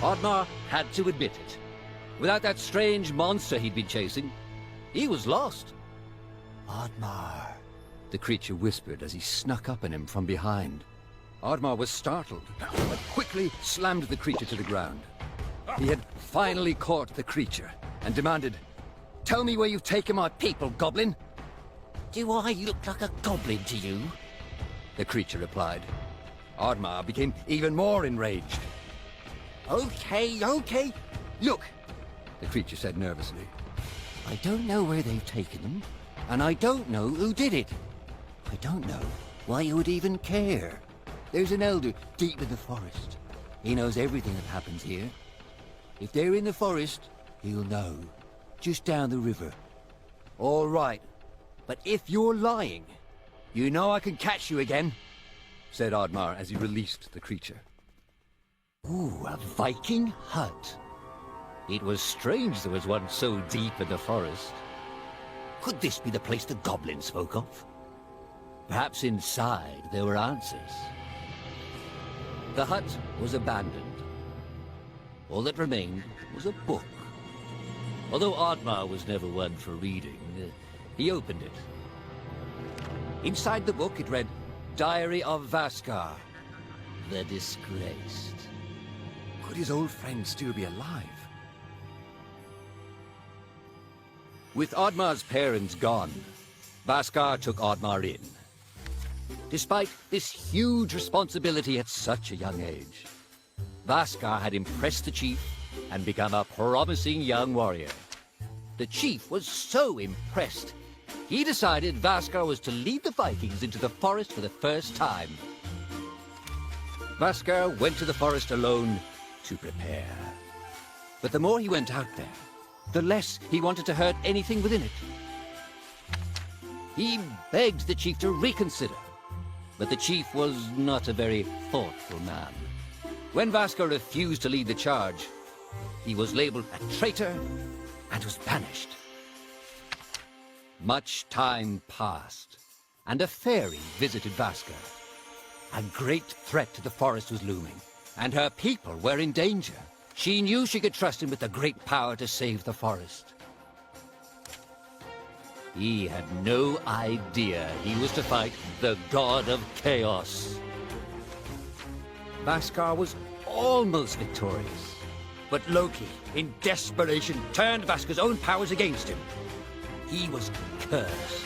Oddmar had to admit it. Without that strange monster he'd been chasing, he was lost. Oddmar, the creature whispered as he snuck up on him from behind. Oddmar was startled, but quickly slammed the creature to the ground. He had finally caught the creature and demanded, "Tell me where you've taken my people, goblin." do I look like a goblin to you? The creature replied. Oddmar became even more enraged. Okay. Look, The creature said nervously. I don't know where they've taken them, and I don't know who did it. I don't know why you would even care. There's an elder deep in the forest. He knows everything that happens here. If they're in the forest, he'll know. Just down the river. All right, but if you're lying, you know I can catch you again, said Oddmar as he released the creature. Ooh, a Viking hut. It was strange there was one so deep in the forest. Could this be the place the goblin spoke of? Perhaps inside there were answers. The hut was abandoned. All that remained was a book. Although Oddmar was never one for reading, he opened it. Inside the book it read, Diary of Vaskar, the Disgraced. Could his old friend still be alive? With Oddmar's parents gone, Vaskar took Oddmar in. Despite this huge responsibility at such a young age, Vaskar had impressed the chief and become a promising young warrior. The chief was so impressed, he decided Vaskar was to lead the Vikings into the forest for the first time. Vaskar went to the forest alone to prepare. But the more he went out there, the less he wanted to hurt anything within it. He begged the chief to reconsider, but the chief was not a very thoughtful man. When Vaskar refused to lead the charge, he was labeled a traitor and was banished. Much time passed, and a fairy visited Vaskar. A great threat to the forest was looming, and her people were in danger. She knew she could trust him with the great power to save the forest. He had no idea he was to fight the god of chaos. Vaskar was almost victorious, but Loki, in desperation, turned Vaskar's own powers against him. He was cursed,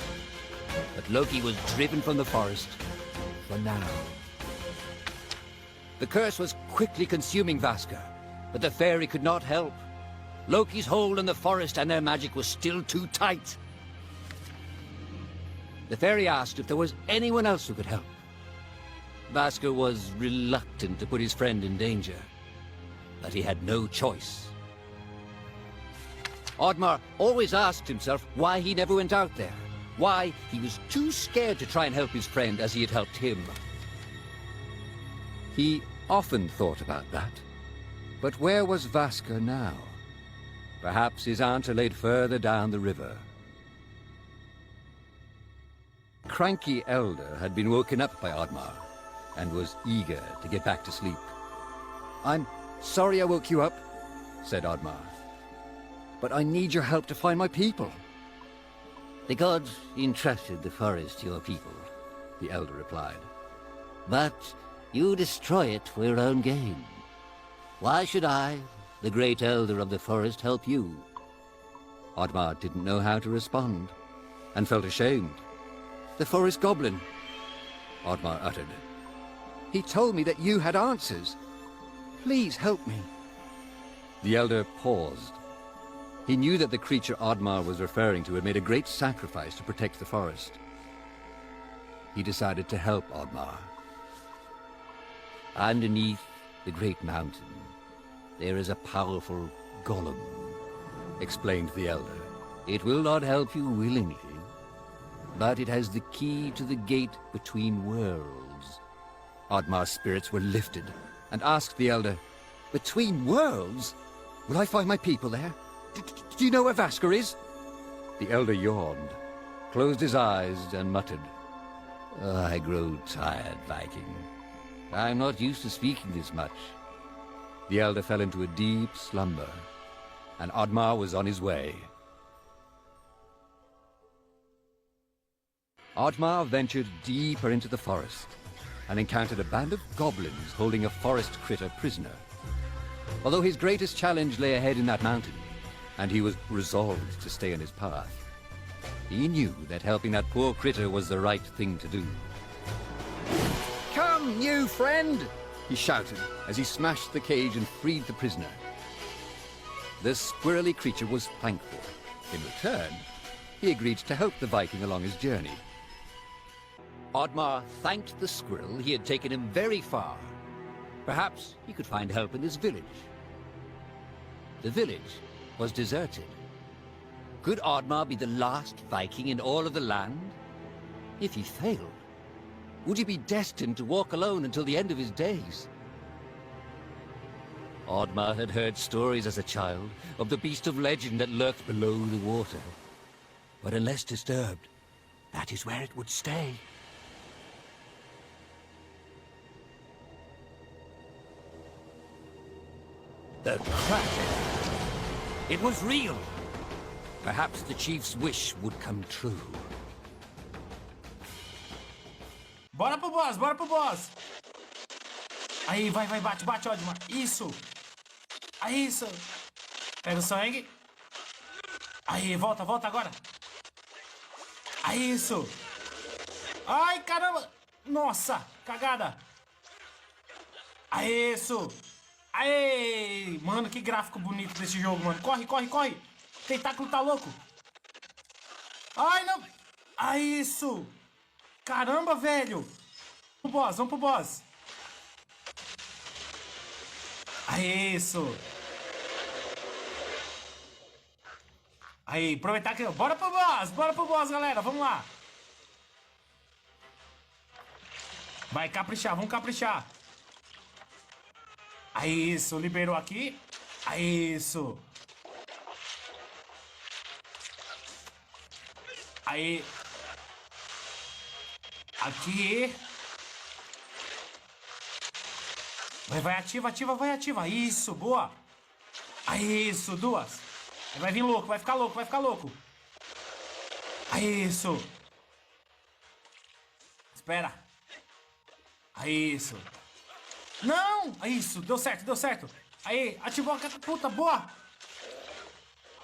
but Loki was driven from the forest for now. The curse was quickly consuming Vaskar, but the fairy could not help. Loki's hold on the forest and their magic was still too tight. The fairy asked if there was anyone else who could help. Vaskar was reluctant to put his friend in danger, but he had no choice. Oddmar always asked himself why he never went out there, why he was too scared to try and help his friend as he had helped him. He often thought about that. But where was Vaskar now? Perhaps his aunt laid further down the river. Cranky Elder had been woken up by Oddmar and was eager to get back to sleep. "I'm sorry I woke you up," said Oddmar, "but I need your help to find my people." "The gods entrusted the forest to your people," the Elder replied. "But you destroy it for your own gain. Why should I, the great Elder of the forest, help you?" Oddmar didn't know how to respond, and felt ashamed. "The forest goblin," Oddmar uttered. "He told me that you had answers. Please help me." The Elder paused. He knew that the creature Oddmar was referring to had made a great sacrifice to protect the forest. He decided to help Oddmar. "Underneath the great mountain, there is a powerful golem," explained the Elder. "It will not help you willingly, but it has the key to the gate between worlds." Oddmar's spirits were lifted and asked the Elder, "Between worlds? Will I find my people there? Do you know where Vaskar is?" The Elder yawned, closed his eyes and muttered, "I grow tired, Viking. I'm not used to speaking this much. The elder fell into a deep slumber, and ODDMAR was on his way. ODDMAR ventured deeper into the forest and encountered a band of goblins holding a forest critter prisoner. Although his greatest challenge lay ahead in that mountain, and he was resolved to stay on his path, he knew that helping that poor critter was the right thing to do. "Come, new friend!" he shouted as he smashed the cage and freed the prisoner. The squirrely creature was thankful. In return, he agreed to help the Viking along his journey. ODDMAR thanked the squirrel. He had taken him very far. Perhaps he could find help in this village. The village was deserted. Could ODDMAR be the last Viking in all of the land? If he failed, would he be destined to walk alone until the end of his days? ODDMAR had heard stories as a child of the beast of legend that lurked below the water. But unless disturbed, that is where it would stay. The Kraken. It was real. Perhaps the chief's wish would come true. Bora pro boss, bora pro boss. Aí, vai, bate, ODDMAR. Isso. Aí, isso. Pega o sangue. Aí, volta agora. Aí, isso. Ai, caramba. Nossa, cagada. Aí, isso. Aê! Mano, que gráfico bonito desse jogo, mano. Corre. Tentáculo tá louco. Ai, não. Aí, isso. Caramba, velho. Vamos pro boss. Aí, isso. Aí, aproveitar que... Bora pro boss, galera. Vamos lá. Vai caprichar, vamos caprichar. Aí, isso, liberou aqui. Aí, isso. Aí. Aqui. Vai, ativa. Isso, boa. Aí, isso, duas. Aí vai vir louco, vai ficar louco. Aí, isso. Espera. Aí, isso. Não! Isso, deu certo. Aí, ativou a catapulta, boa!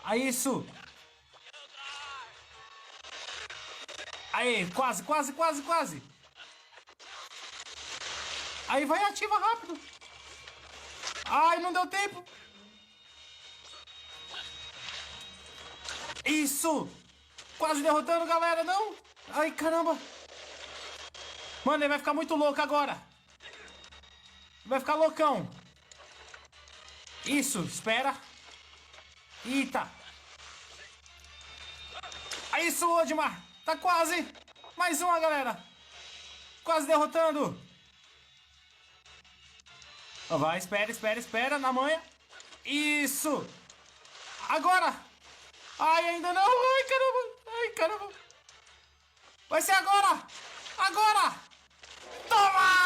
Aí, isso. Aí, quase. Aí, vai, ativa rápido. Ai, não deu tempo. Isso! Quase derrotando, galera, não! Ai, caramba! Mano, ele vai ficar muito louco agora. Vai ficar loucão. Isso, espera. Eita. É isso, ODDMAR. Tá quase. Mais uma, galera. Quase derrotando. Vai, espera. Na manha. Isso. Agora. Ai, ainda não. Ai, caramba. Vai ser agora. Toma!